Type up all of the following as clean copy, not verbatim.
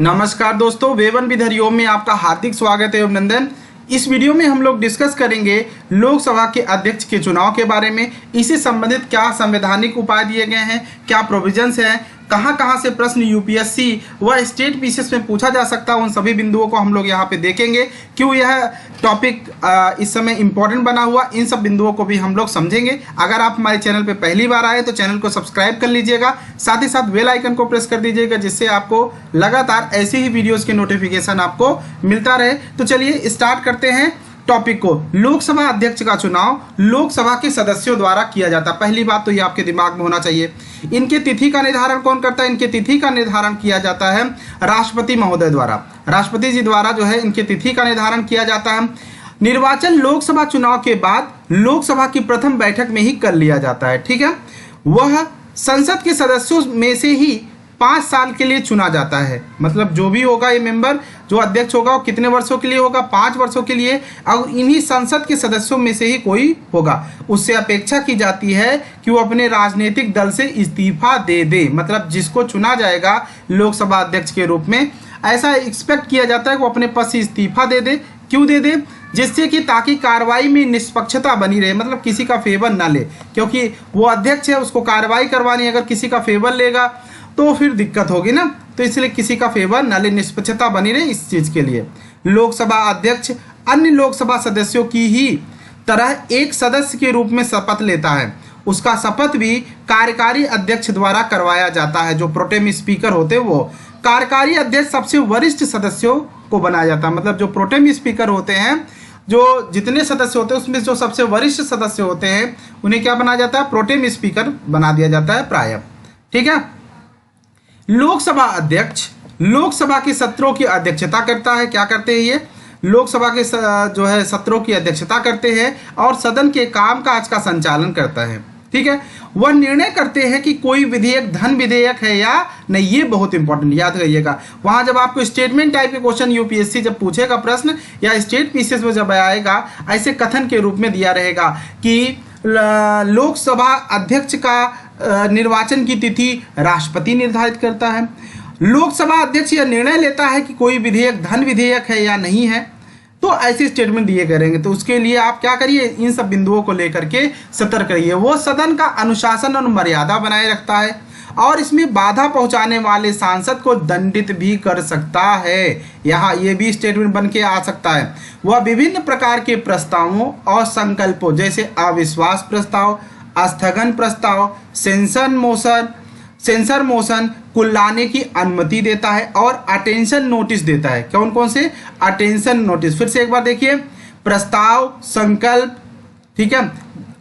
नमस्कार दोस्तों, woven with Hariom में आपका हार्दिक स्वागत है, अभिनंदन। इस वीडियो में हम लोग डिस्कस करेंगे लोकसभा के अध्यक्ष के चुनाव के बारे में। इससे संबंधित क्या संवैधानिक उपाय दिए गए हैं, क्या प्रोविजंस हैं, कहां से प्रश्न यूपीएससी व स्टेट पीसीएस में पूछा जा सकता है, उन सभी बिंदुओं को हम लोग यहाँ पे देखेंगे। क्यों यह टॉपिक इस समय इम्पोर्टेंट बना हुआ, इन सब बिंदुओं को भी हम लोग समझेंगे। अगर आप हमारे चैनल पे पहली बार आए तो चैनल को सब्सक्राइब कर लीजिएगा, साथ ही साथ बेल आइकन को प्रेस कर दीजिएगा, जिससे आपको लगातार ऐसे ही वीडियोस के नोटिफिकेशन आपको मिलता रहे। तो चलिए स्टार्ट करते हैं टॉपिक को। लोकसभा अध्यक्ष का चुनाव लोकसभा के सदस्यों द्वारा किया जाता है। पहली बात तो ये आपके दिमाग में होना चाहिए। इनके तिथि का निर्धारण कौन करता है? इनके तिथि का निर्धारण किया जाता है राष्ट्रपति महोदय द्वारा। राष्ट्रपति जी द्वारा जो है इनके तिथि का निर्धारण किया जाता है। निर्वाचन लोकसभा चुनाव के बाद लोकसभा की प्रथम बैठक में ही कर लिया जाता है। ठीक है, वह संसद के सदस्यों में से ही 5 साल के लिए चुना जाता है। मतलब जो भी होगा ये मेंबर, जो अध्यक्ष होगा, वो कितने वर्षों के लिए होगा? 5 वर्षों के लिए। और इन्हीं संसद के सदस्यों में से ही कोई होगा। उससे अपेक्षा की जाती है कि वो अपने राजनीतिक दल से इस्तीफा दे दे। मतलब जिसको चुना जाएगा लोकसभा अध्यक्ष के रूप में, ऐसा एक्सपेक्ट किया जाता है कि वो अपने पद से इस्तीफा दे दे। क्यों दे दे? जिससे कि ताकि कार्रवाई में निष्पक्षता बनी रहे, मतलब किसी का फेवर ना ले, क्योंकि वो अध्यक्ष है, उसको कार्रवाई करवानी। अगर किसी का फेवर लेगा तो फिर दिक्कत होगी ना, तो इसलिए किसी का फेवर न ले, निष्पक्षता बनी रहे, इस चीज के लिए लोकसभा अध्यक्ष अन्य लोकसभा सदस्यों की ही तरह एक सदस्य के रूप में शपथ लेता है। उसका शपथ भी कार्यकारी अध्यक्ष द्वारा करवाया जाता है। जो प्रोटेम स्पीकर होते हैं, वो कार्यकारी अध्यक्ष सबसे वरिष्ठ सदस्यों को बनाया जाता है। मतलब जो प्रोटेम स्पीकर होते हैं, जो जितने सदस्य होते हैं उसमें जो सबसे वरिष्ठ सदस्य होते हैं, उन्हें क्या बनाया जाता है? प्रोटेम स्पीकर बना दिया जाता है प्राय। ठीक है। लोकसभा अध्यक्ष लोकसभा के सत्रों की अध्यक्षता करता है। क्या करते हैं ये? लोकसभा के जो है सत्रों की अध्यक्षता करते हैं और सदन के कामकाज का संचालन करता है। ठीक है। वह निर्णय करते हैं कि कोई विधेयक धन विधेयक है या नहीं। ये बहुत इंपॉर्टेंट याद रखिएगा। वहां जब आपको स्टेटमेंट टाइप के क्वेश्चन यूपीएससी जब पूछेगा प्रश्न, या स्टेट पीसीएस में जब आएगा, ऐसे कथन के रूप में दिया रहेगा कि लोकसभा अध्यक्ष का निर्वाचन की तिथि राष्ट्रपति निर्धारित करता है। लोकसभा अध्यक्ष यह निर्णय लेता है कि कोई विधेयक धन विधेयक है या नहीं है। तो ऐसे स्टेटमेंट दिए करेंगे। तो उसके लिए आप क्या करिए, इन सब बिंदुओं को लेकर के सतर्क रहिए। वो सदन का अनुशासन और मर्यादा बनाए रखता है और इसमें बाधा पहुंचाने वाले सांसद को दंडित भी कर सकता है। यहाँ ये भी स्टेटमेंट बन के आ सकता है। वह विभिन्न प्रकार के प्रस्तावों और संकल्पों, जैसे अविश्वास प्रस्ताव, स्थगन प्रस्ताव, सेंसर मोशन को लाने की अनुमति देता है और अटेंशन नोटिस देता है। कौन कौन से? Attention notice. फिर से एक बार देखिए, प्रस्ताव, संकल्प, ठीक है,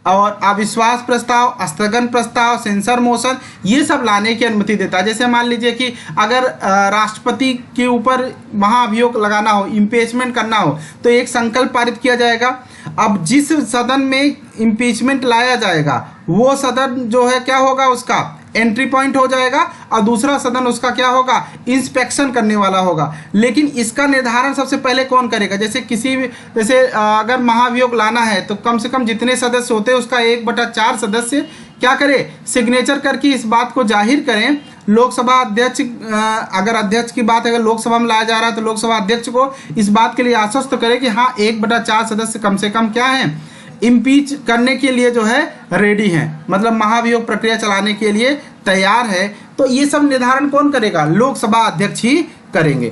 और अविश्वास प्रस्ताव, स्थगन प्रस्ताव, सेंसर मोशन, ये सब लाने की अनुमति देता है। जैसे मान लीजिए कि अगर राष्ट्रपति के ऊपर महाभियोग लगाना हो, इम्पीचमेंट करना हो, तो एक संकल्प पारित किया जाएगा। अब जिस सदन में इम्पीचमेंट लाया जाएगा, वो सदन जो है क्या होगा, उसका एंट्री पॉइंट हो जाएगा, और दूसरा सदन उसका क्या होगा, इंस्पेक्शन करने वाला होगा। लेकिन इसका निर्धारण सबसे पहले कौन करेगा? जैसे अगर महाभियोग लाना है तो कम से कम जितने सदस्य होते हैं उसका 1/4 सदस्य क्या करे, सिग्नेचर करके इस बात को जाहिर करें। लोकसभा अध्यक्ष, अगर अध्यक्ष की बात अगर लोकसभा में लाया जा रहा है तो लोकसभा अध्यक्ष को इस बात के लिए आश्वस्त करे कि हाँ 1/4 सदस्य कम से कम क्या है, इम्पीच करने के लिए जो है रेडी हैं, मतलब महाभियोग प्रक्रिया चलाने के लिए तैयार है। तो ये सब निर्धारण कौन करेगा? लोकसभा अध्यक्ष ही करेंगे।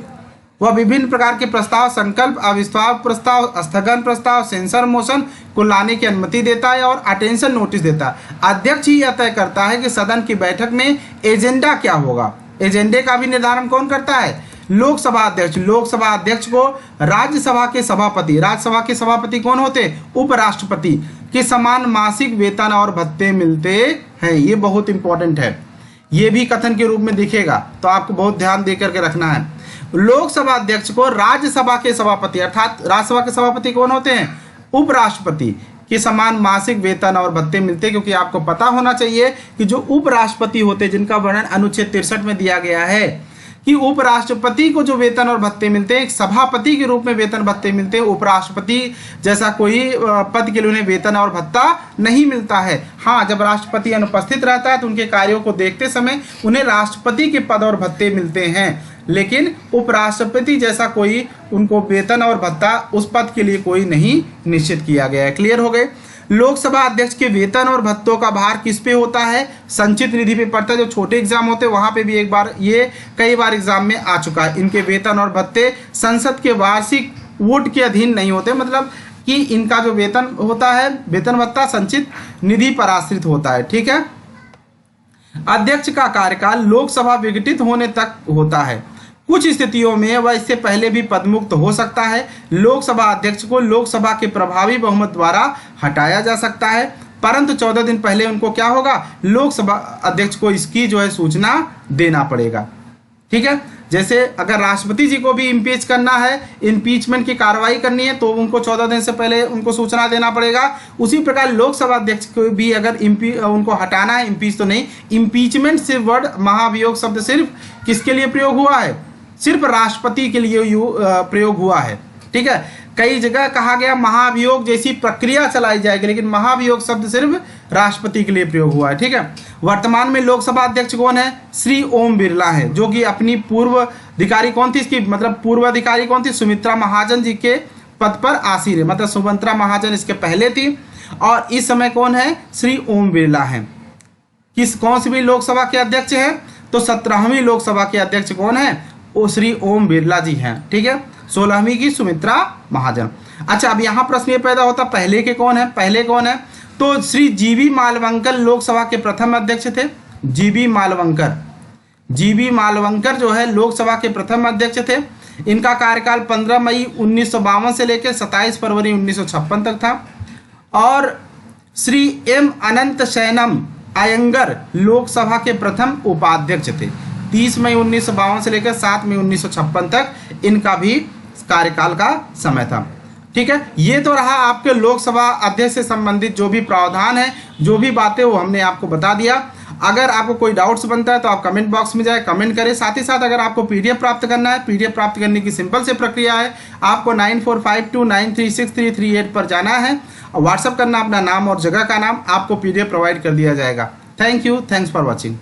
वह विभिन्न प्रकार के प्रस्ताव, संकल्प, अविश्वास प्रस्ताव, स्थगन प्रस्ताव, सेंसर मोशन को लाने की अनुमति देता है और अटेंशन नोटिस देता है। अध्यक्ष ही यह तय करता है कि सदन की बैठक में एजेंडा क्या होगा। एजेंडे का भी निर्धारण कौन करता है? लोकसभा अध्यक्ष। लोकसभा अध्यक्ष को राज्यसभा के सभापति कौन होते? उपराष्ट्रपति के समान मासिक वेतन और भत्ते मिलते हैं। ये बहुत इंपॉर्टेंट है, ये भी कथन के रूप में दिखेगा, तो आपको बहुत ध्यान दे करके रखना है। लोकसभा अध्यक्ष को राज्यसभा के सभापति, अर्थात राज्यसभा के सभापति कौन होते हैं? उपराष्ट्रपति के समान मासिक वेतन और भत्ते मिलते हैं। क्योंकि आपको पता होना चाहिए कि जो उपराष्ट्रपति होते हैं, जिनका वर्णन अनुच्छेद 63 में दिया गया है कि उपराष्ट्रपति को जो वेतन और भत्ते मिलते हैं, एक सभापति के रूप में वेतन भत्ते मिलते हैं। उपराष्ट्रपति जैसा कोई पद के लिए उन्हें वेतन और भत्ता नहीं मिलता है। हाँ, जब राष्ट्रपति अनुपस्थित रहता है तो उनके कार्यों को देखते समय उन्हें राष्ट्रपति के पद और भत्ते मिलते हैं। लेकिन उपराष्ट्रपति जैसा कोई उनको वेतन और भत्ता उस पद के लिए कोई नहीं निश्चित किया गया है। क्लियर हो गए। लोकसभा अध्यक्ष के वेतन और भत्तों का भार किस पे होता है? संचित निधि पे पड़ता है। जो छोटे एग्जाम होते हैं वहां पे भी एक बार ये कई बार एग्जाम में आ चुका है। इनके वेतन और भत्ते संसद के वार्षिक वोट के अधीन नहीं होते, मतलब कि इनका जो वेतन होता है, वेतन भत्ता संचित निधि पर आश्रित होता है। ठीक है। अध्यक्ष का कार्यकाल लोकसभा विघटित होने तक होता है। कुछ स्थितियों में वह इससे पहले भी पदमुक्त हो सकता है। लोकसभा अध्यक्ष को लोकसभा के प्रभावी बहुमत द्वारा हटाया जा सकता है, परंतु 14 दिन पहले उनको क्या होगा? लोकसभा अध्यक्ष को इसकी जो है सूचना देना पड़ेगा। ठीक है। जैसे अगर राष्ट्रपति जी को भी इम्पीच करना है, इम्पीचमेंट की कार्रवाई करनी है, तो उनको 14 दिन से पहले उनको सूचना देना पड़ेगा। उसी प्रकार लोकसभा अध्यक्ष को भी अगर उनको हटाना है, इम्पीच तो नहीं, इम्पीचमेंट से वर्ड महाभियोग शब्द सिर्फ किसके लिए प्रयोग हुआ है? सिर्फ राष्ट्रपति के लिए प्रयोग हुआ है। ठीक है। कई जगह कहा गया महाभियोग जैसी प्रक्रिया चलाई जाएगी, लेकिन महाभियोग शब्द सिर्फ राष्ट्रपति के लिए प्रयोग हुआ है। ठीक है। वर्तमान में लोकसभा अध्यक्ष कौन है? श्री ओम बिरला है, जो कि अपनी पूर्व अधिकारी कौन थी? इसकी मतलब पूर्व अधिकारी कौन थी? सुमित्रा महाजन जी के पद पर आसीन है, मतलब सुमित्रा महाजन इसके पहले थी, और इस समय कौन है? श्री ओम बिरला है। कौन सी भी लोकसभा के अध्यक्ष है? तो 17वीं लोकसभा के अध्यक्ष कौन है? वो श्री ओम बिरला जी हैं। ठीक है। 16वीं की सुमित्रा महाजन। अच्छा, अब यहाँ प्रश्न ये पैदा होता, पहले के कौन है? पहले कौन है? तो श्री जीबी मालवंकर लोकसभा के प्रथम अध्यक्ष थे। जीबी मालवंकर जो है लोकसभा के प्रथम अध्यक्ष थे। इनका कार्यकाल 15 मई 1952 से लेकर 27 फरवरी 1956 तक था। और श्री एम अनंत शयनम अयंगर लोकसभा के प्रथम उपाध्यक्ष थे। 30 मई 1952 से लेकर 7 मई 1956 तक इनका भी कार्यकाल का समय था। ठीक है। ये तो रहा आपके लोकसभा अध्यक्ष से संबंधित जो भी प्रावधान है, जो भी बातें, वो हमने आपको बता दिया। अगर आपको कोई डाउट्स बनता है तो आप कमेंट बॉक्स में जाए, कमेंट करें। साथ ही साथ अगर आपको पीडीएफ प्राप्त करना है, पीडीएफ प्राप्त करने की सिंपल से प्रक्रिया है, आपको 9452936338 पर जाना है, व्हाट्सअप करना अपना नाम और जगह का नाम, आपको पीडीएफ प्रोवाइड कर दिया जाएगा। Thank you, thanks for watching.